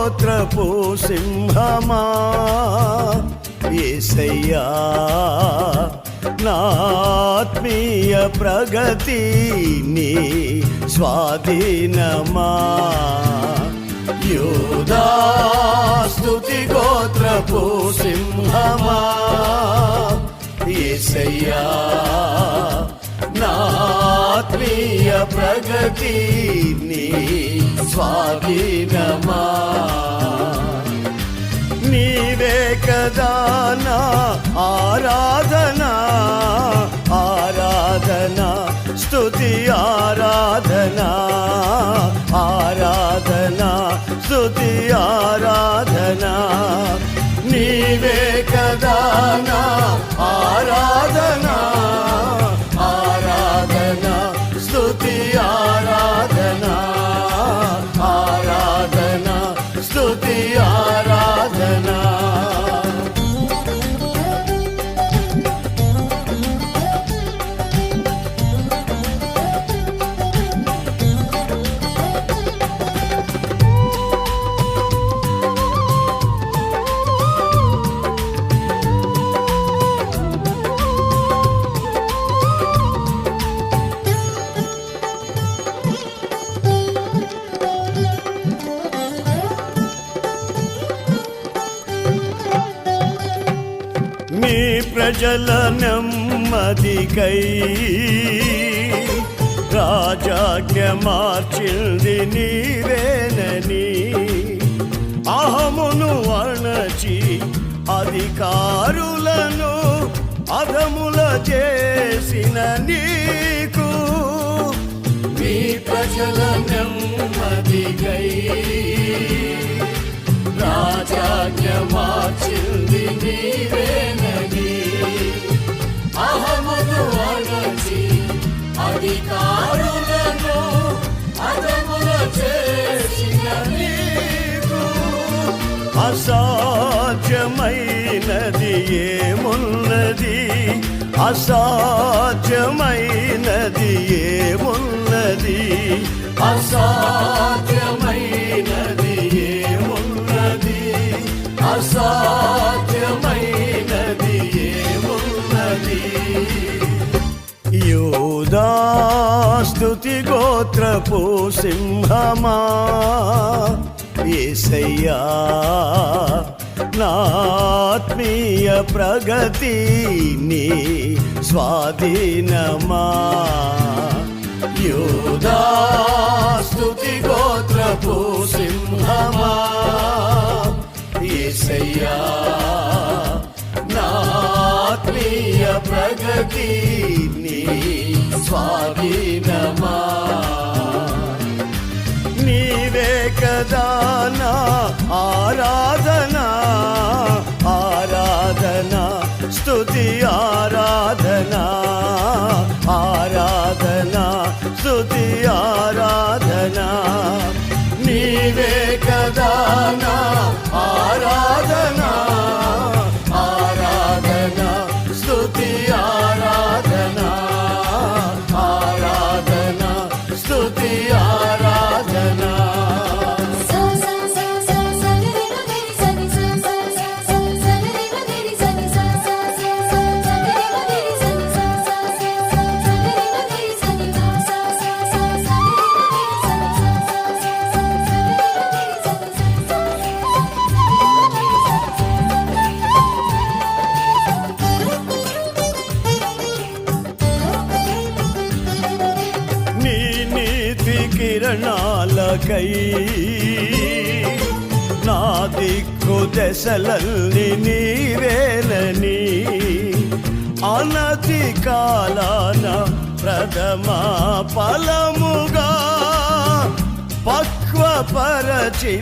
గోత్రపు సింహమా యేసయ్యా, నా ఆత్మీయ ప్రగతి నీ స్వాధీనమా. యూదా స్తుతి గోత్రపు సింహమా యేసయ్యా, నా ఆత్మీయ ప్రగతి నీ స్వాధీనమా. నీవే కదా నా ఆరాధనా, ఆరాధనా స్తుతి ఆరాధనా, ఆరాధనా స్తుతి ఆరాధనా. నీవే కదా నా ఆరాధనా, ఆరాధనా స్తుతి ఆరాధనా, ఆరాధనా స్తుతి ఆరాధనా. నీ ప్రజల నెమ్మదికై రాజాజ్ఞ మార్చింది నీవేనని, అహమును అణచి అధికారులను అధముల చేసిన నీకు, నీ ప్రజల నెమ్మదికై రాజాజ్ఞ మార్చింది నీవేనని, అహమును అణచి అధికారులను అధముల చేసిన నీకు. అసాధ్యమైనది ఏమున్నది, అసాధ్యమైనది ఏమున్నది, అసాధ్యమైనది ఏమున్నది, అసాధ్యమైనది ఏమున్నది. యూదా స్తుతి గోత్రపు సింహమా యేసయ్యా, నా ఆత్మీయ ప్రగతి నీ స్వాధీనమా. యూదా స్తుతి గోత్రపు సింహమా యేసయ్యా, నా ఆత్మీయ ప్రగతి నీ స్వాధీనమా. నీవే కదా నా ఆరాధనా, ఆరాధనా స్తుతి ఆరాధనా, ఆరాధనా స్తుతి ఆరాధనా. నీవే కదా నా ఆరాధనా, ఆరాధనా స్తుతి ఆరాధనా, ఆరాధనా స్తుతి ఆరాధనా. కిరణాలకై నా దిక్కు దశలల్ని నీవేనని, అనతి కాలాన ప్రథమ ఫలముగా పక్వపరచి